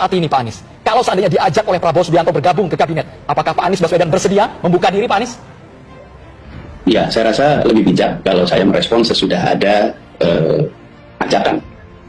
saat ini, Pak Anies, kalau seandainya diajak oleh Prabowo Subianto bergabung ke kabinet, apakah Pak Anies Baswedan bersedia membuka diri, Pak Anies? Ya, saya rasa lebih bijak kalau saya merespon sesudah ada ajakan.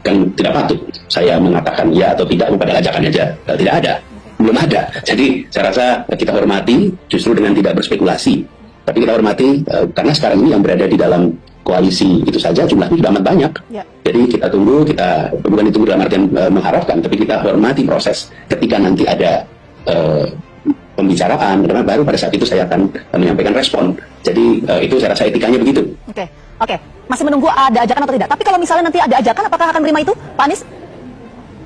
Kan tidak patut saya mengatakan ya atau tidak kepada ajakan aja. Tidak ada, belum ada. Jadi saya rasa kita hormati justru dengan tidak berspekulasi. Tapi kita hormati karena sekarang ini yang berada di dalam koalisi itu saja jumlahnya sudah amat banyak. Ya. Jadi kita tunggu, kita bukan ditunggu dalam artian mengharapkan, tapi kita hormati proses ketika nanti ada pembicaraan, karena baru pada saat itu saya akan menyampaikan respon. Jadi itu saya rasa etikanya begitu. Oke. Masih menunggu ada ajakan atau tidak? Tapi kalau misalnya nanti ada ajakan, apakah akan menerima itu, Pak Anies?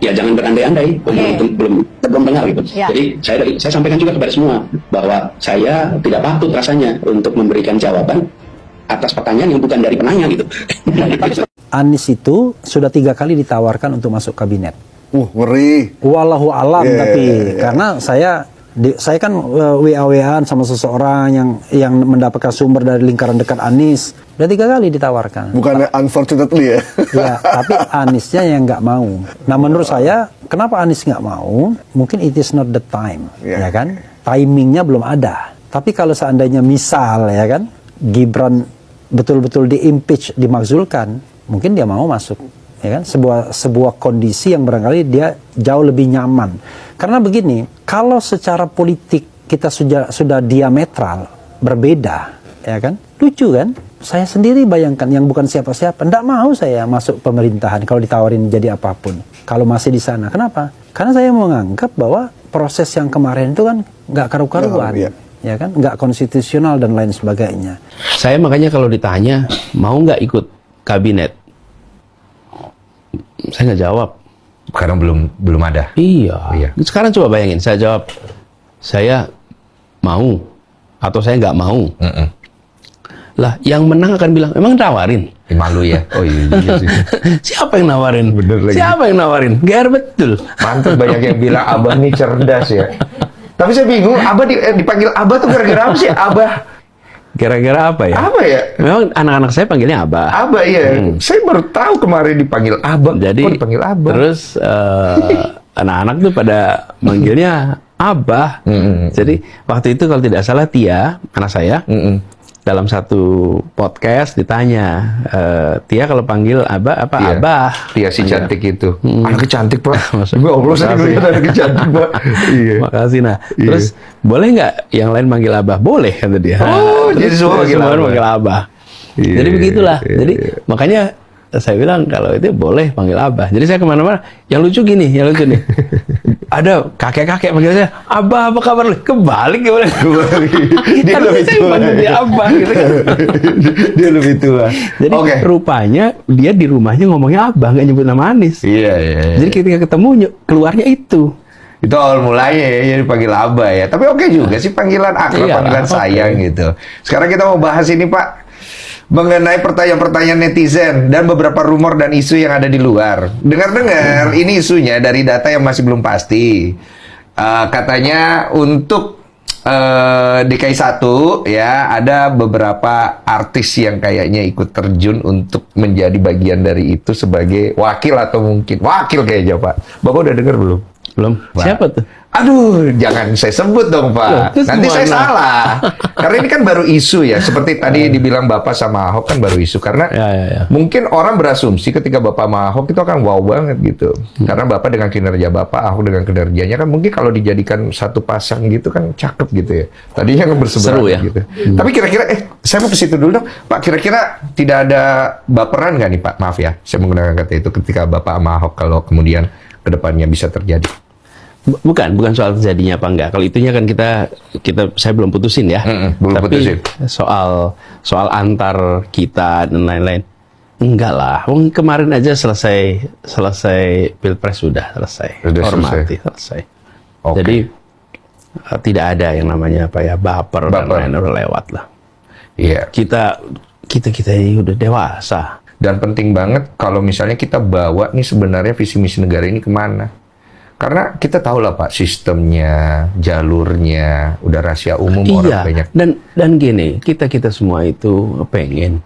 Ya jangan berandai-andai, belum dengar gitu. Ya. Jadi saya sampaikan juga kepada semua bahwa saya tidak patut rasanya untuk memberikan jawaban atas pertanyaan yang bukan dari penanya gitu. Anies itu sudah 3 kali ditawarkan untuk masuk kabinet. Ngeri. Wallahu alam, tapi karena saya kan WA-WAan sama seseorang yang mendapatkan sumber dari lingkaran dekat Anies. Udah 3 kali ditawarkan. Bukannya unfortunately ya? Ya, tapi Aniesnya yang nggak mau. Nah, menurut saya, kenapa Anies nggak mau? Mungkin it is not the time, ya kan? Timingnya belum ada. Tapi kalau seandainya misal, ya kan, Gibran betul-betul di-impeach, dimakzulkan, mungkin dia mau masuk. Ya kan, sebuah kondisi yang barangkali dia jauh lebih nyaman. Karena begini, kalau secara politik kita sudah diametral berbeda, ya kan, lucu kan? Saya sendiri bayangkan yang bukan siapa-siapa, nggak mau saya masuk pemerintahan kalau ditawarin jadi apapun. Kalau masih di sana, kenapa? Karena saya menganggap bahwa proses yang kemarin itu kan nggak karu-karuan, ya kan, nggak konstitusional dan lain sebagainya. Saya makanya kalau ditanya mau nggak ikut kabinet, saya nggak jawab. Karena belum ada. Iya. Sekarang coba bayangin, saya jawab, saya mau atau saya nggak mau. Lah, yang menang akan bilang, emang tawarin? Malu ya. Oh iya sih. Siapa yang nawarin? Bener lagi. Siapa yang nawarin? GR betul. Mantap, banyak yang bilang Abah nih cerdas ya. Tapi saya bingung, Abah dipanggil Abah tuh gara-gara apa sih? Abah. Gara-gara apa ya? Apa ya? Memang anak-anak saya panggilnya Abah. Abah iya. Saya baru tahu kemarin dipanggil Abah. Jadi kok dipanggil Abah? Terus anak-anak tuh pada manggilnya Abah. Jadi waktu itu kalau tidak salah Tia, anak saya, dalam satu podcast ditanya, Tia kalau panggil Abah apa Abah? Tia si cantik itu. Anaknya cantik, Pak. Ya Allah, saya ngeliat anaknya cantik, Pak. Iya. Makasih. Nah, terus boleh nggak yang lain manggil Abah? Boleh, kata dia. Oh, jadi semua manggil Abah. Jadi begitulah. Jadi makanya saya bilang kalau itu boleh panggil Abah. Jadi saya kemana-mana, yang lucu nih. Ada kakek-kakek panggil saya, Abah apa kabar? Kebalik ya, dia lebih tua. Dia Abah gitu kan. Dia lebih tua. Jadi rupanya dia di rumahnya ngomongnya Abah, nggak nyebut nama Anies. Iya. Jadi ketika ketemu keluarnya itu. Itu awal mulanya ya dipanggil Abah ya. Tapi oke juga sih panggilan akrab, panggilan sayang gitu. Sekarang kita mau bahas ini, Pak, mengenai pertanyaan-pertanyaan netizen dan beberapa rumor dan isu yang ada di luar. Dengar-dengar ini isunya dari data yang masih belum pasti. Katanya untuk DKI 1 ya ada beberapa artis yang kayaknya ikut terjun untuk menjadi bagian dari itu sebagai wakil atau mungkin wakil kayaknya, Pak. Bapak udah dengar belum? Belum. Pak. Siapa tuh? Aduh, jangan saya sebut dong, Pak. Nanti saya salah. Karena ini kan baru isu ya. Seperti tadi dibilang Bapak sama Ahok kan baru isu. Karena mungkin orang berasumsi ketika Bapak sama Ahok itu akan wow banget gitu. Karena Bapak dengan kinerja Bapak, Ahok dengan kinerjanya kan mungkin kalau dijadikan satu pasang gitu kan cakep gitu ya. Tadinya kan berseberangan ya? gitu. Tapi kira-kira, saya mau ke situ dulu dong. Pak, kira-kira tidak ada baperan nggak nih, Pak? Maaf ya, saya menggunakan kata itu ketika Bapak sama Ahok kalau kemudian kedepannya bisa terjadi. Bukan soal terjadinya apa enggak. Kalau itunya kan saya belum putusin ya. Belum tapi putusin. soal antar kita dan lain-lain. Enggak lah. Kemarin aja selesai Pilpres sudah selesai. Hormati selesai. Jadi tidak ada yang namanya baper. Dan lain udah lewat lah. Iya. Kita ini udah dewasa. Dan penting banget kalau misalnya kita bawa nih sebenarnya visi misi negara ini kemana. Karena kita tahu lah, Pak, sistemnya, jalurnya, udah rahasia umum, orang banyak. Dan gini, kita semua itu pengen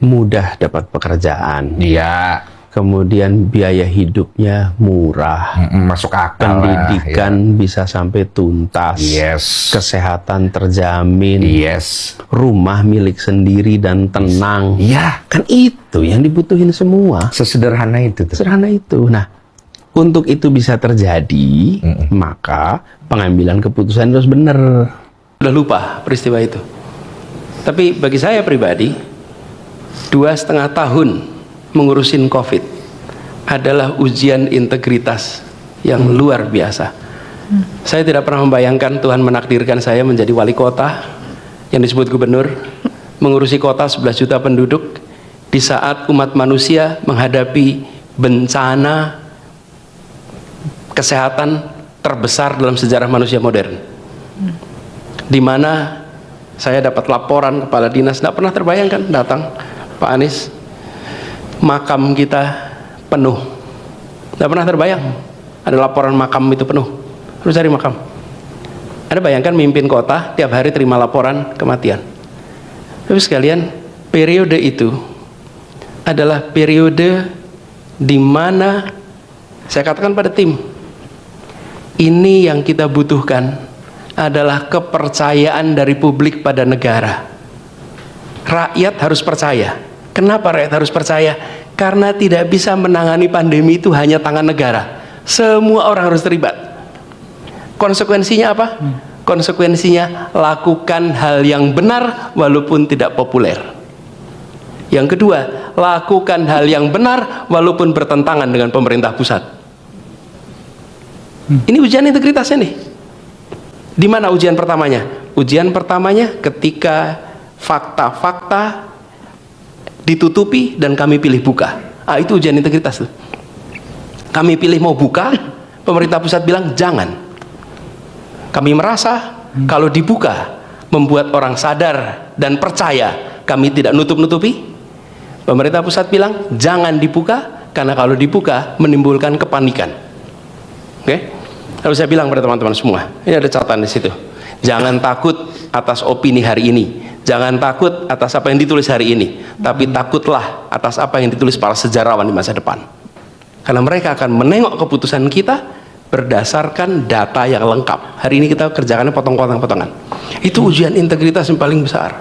mudah dapat pekerjaan. Iya. kemudian biaya hidupnya murah, Masuk akal lah, pendidikan bisa sampai tuntas, Yes. kesehatan terjamin, Yes. rumah milik sendiri dan tenang. Iya. Kan itu yang dibutuhin semua. Sesederhana itu tuh. Sederhana itu. Nah, untuk itu bisa terjadi, maka pengambilan keputusan harus benar. Udah lupa peristiwa itu. Tapi bagi saya pribadi, 2,5 tahun mengurusin COVID adalah ujian integritas yang luar biasa. Saya tidak pernah membayangkan Tuhan menakdirkan saya menjadi wali kota yang disebut gubernur, mengurusi kota 11 juta penduduk di saat umat manusia menghadapi bencana kesehatan terbesar dalam sejarah manusia modern, di mana saya dapat laporan kepala dinas, tidak pernah terbayangkan datang Pak Anies, makam kita penuh, tidak pernah terbayang ada laporan makam itu penuh, harus cari makam. Anda bayangkan mimpin kota tiap hari terima laporan kematian. Tapi sekalian, periode itu adalah periode di mana saya katakan pada tim, ini yang kita butuhkan adalah kepercayaan dari publik pada negara. Rakyat harus percaya. Kenapa rakyat harus percaya? Karena tidak bisa menangani pandemi itu hanya tangan negara. Semua orang harus terlibat. Konsekuensinya apa? Konsekuensinya lakukan hal yang benar walaupun tidak populer. Yang kedua, lakukan hal yang benar walaupun bertentangan dengan pemerintah pusat. Ini ujian integritasnya nih. Di mana ujian pertamanya? Ujian pertamanya ketika fakta-fakta ditutupi dan kami pilih buka. Itu ujian integritas tuh. Kami pilih mau buka, pemerintah pusat bilang jangan. Kami merasa kalau dibuka membuat orang sadar dan percaya kami tidak nutup-nutupi. Pemerintah pusat bilang jangan dibuka karena kalau dibuka menimbulkan kepanikan. Oke? Lalu saya bilang pada teman-teman semua, ini ada catatan di situ. Jangan takut atas opini hari ini. Jangan takut atas apa yang ditulis hari ini, tapi takutlah atas apa yang ditulis para sejarawan di masa depan. Karena mereka akan menengok keputusan kita berdasarkan data yang lengkap. Hari ini kita kerjakannya potong-potongan. Itu ujian integritas yang paling besar.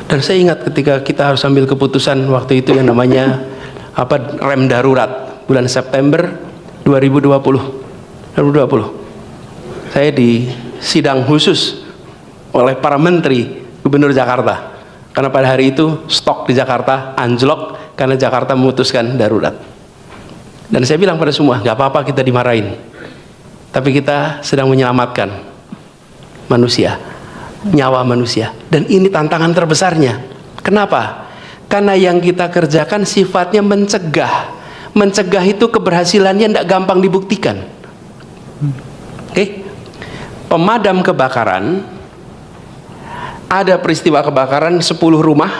Dan saya ingat ketika kita harus ambil keputusan waktu itu yang namanya rem darurat bulan September 2020. Saya di sidang khusus oleh para menteri Gubernur Jakarta, karena pada hari itu stok di Jakarta anjlok karena Jakarta memutuskan darurat. Dan saya bilang pada semua, nggak apa-apa kita dimarahin, tapi kita sedang menyelamatkan manusia, nyawa manusia, dan ini tantangan terbesarnya. Kenapa? Karena yang kita kerjakan sifatnya mencegah. Mencegah itu keberhasilannya tidak gampang dibuktikan. Oke? Pemadam kebakaran, ada peristiwa kebakaran 10 rumah,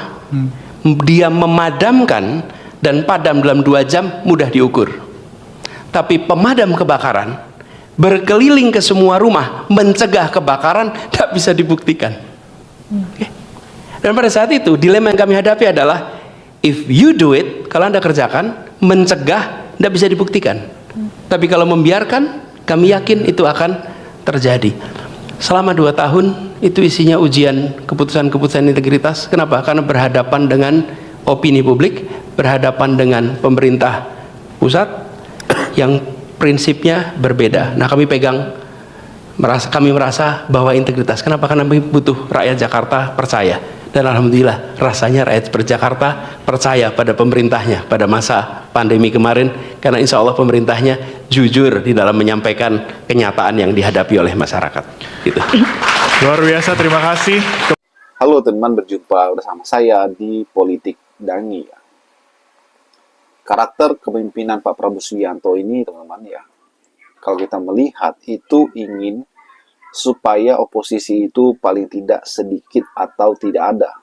dia memadamkan dan padam dalam 2 jam mudah diukur. Tapi pemadam kebakaran berkeliling ke semua rumah mencegah kebakaran tidak bisa dibuktikan. Okay. Dan pada saat itu dilema yang kami hadapi adalah if you do it, kalau Anda kerjakan, mencegah tidak bisa dibuktikan. Tapi kalau membiarkan, kami yakin itu akan terjadi. Selama 2 tahun itu isinya ujian keputusan-keputusan integritas. Kenapa? Karena berhadapan dengan opini publik, berhadapan dengan pemerintah pusat yang prinsipnya berbeda. Nah, kami merasa bahwa integritas. Kenapa? Karena kami butuh rakyat Jakarta percaya. Dan alhamdulillah rasanya rakyat Jakarta percaya pada pemerintahnya pada masa pandemi kemarin, karena insya Allah pemerintahnya jujur di dalam menyampaikan kenyataan yang dihadapi oleh masyarakat. Gitu. Luar biasa, terima kasih. Halo teman, berjumpa bersama saya di Politik Dangi. Karakter kepemimpinan Pak Prabowo Subianto ini, teman-teman ya, kalau kita melihat itu ingin supaya oposisi itu paling tidak sedikit atau tidak ada.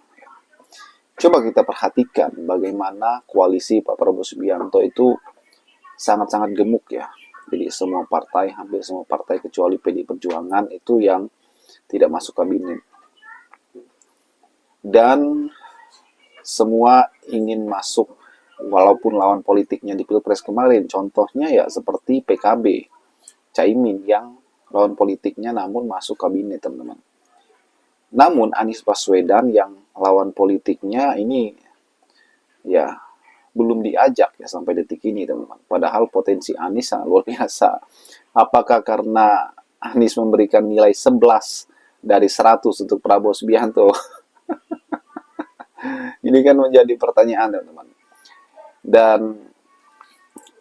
Coba kita perhatikan bagaimana koalisi Pak Prabowo Subianto itu sangat-sangat gemuk ya. Jadi semua partai, hampir semua partai kecuali PDI Perjuangan itu yang tidak masuk kabinet. Dan semua ingin masuk walaupun lawan politiknya di Pilpres kemarin, contohnya ya seperti PKB, Caimin yang lawan politiknya namun masuk kabinet, teman-teman. Namun Anies Baswedan yang lawan politiknya ini ya belum diajak ya sampai detik ini, teman-teman. Padahal potensi Anies sangat luar biasa. Apakah karena Anies memberikan nilai 11 dari 100 untuk Prabowo Subianto? Ini kan menjadi pertanyaan, teman-teman. Dan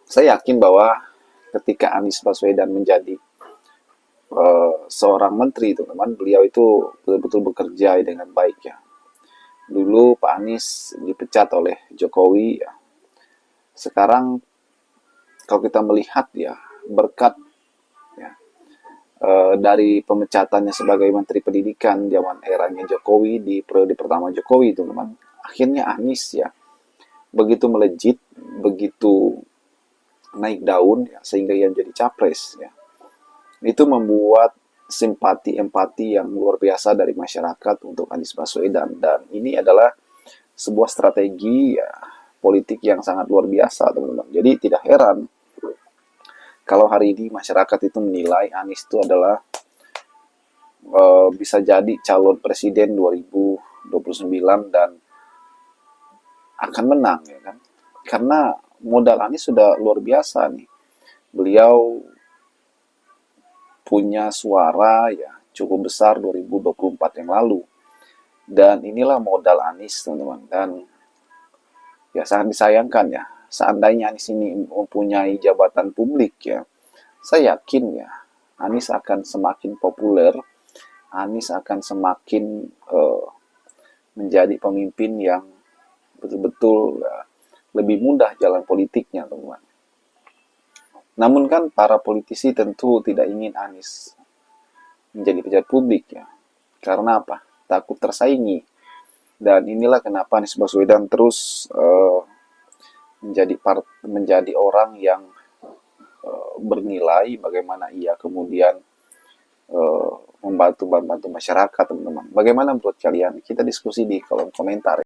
saya yakin bahwa ketika Anies Baswedan menjadi seorang menteri, teman-teman, beliau itu betul-betul bekerja dengan baik ya. Dulu Pak Anies dipecat oleh Jokowi ya. Sekarang kalau kita melihat ya, berkat ya, dari pemecatannya sebagai Menteri Pendidikan zaman eranya Jokowi di periode pertama Jokowi, teman-teman, akhirnya Anies ya begitu melejit, begitu naik daun ya, sehingga ia menjadi capres ya. Itu membuat simpati empati yang luar biasa dari masyarakat untuk Anies Baswedan, dan ini adalah sebuah strategi ya, politik yang sangat luar biasa, teman-teman. Jadi tidak heran kalau hari ini masyarakat itu menilai Anies itu adalah bisa jadi calon presiden 2029 dan akan menang ya kan, karena modal Anies sudah luar biasa nih. Beliau punya suara ya cukup besar 2024 yang lalu, dan inilah modal Anies, teman-teman. Dan ya sangat disayangkan ya, seandainya Anies ini mempunyai jabatan publik ya, saya yakin ya Anies akan semakin populer, Anies akan semakin menjadi pemimpin yang betul-betul lebih mudah jalan politiknya, teman-teman. Namun kan para politisi tentu tidak ingin Anies menjadi pejabat publik ya. Karena apa? Takut tersaingi. Dan inilah kenapa Anies Baswedan terus menjadi orang yang bernilai, bagaimana ia kemudian membantu masyarakat, teman-teman. Bagaimana menurut kalian? Kita diskusi di kolom komentar.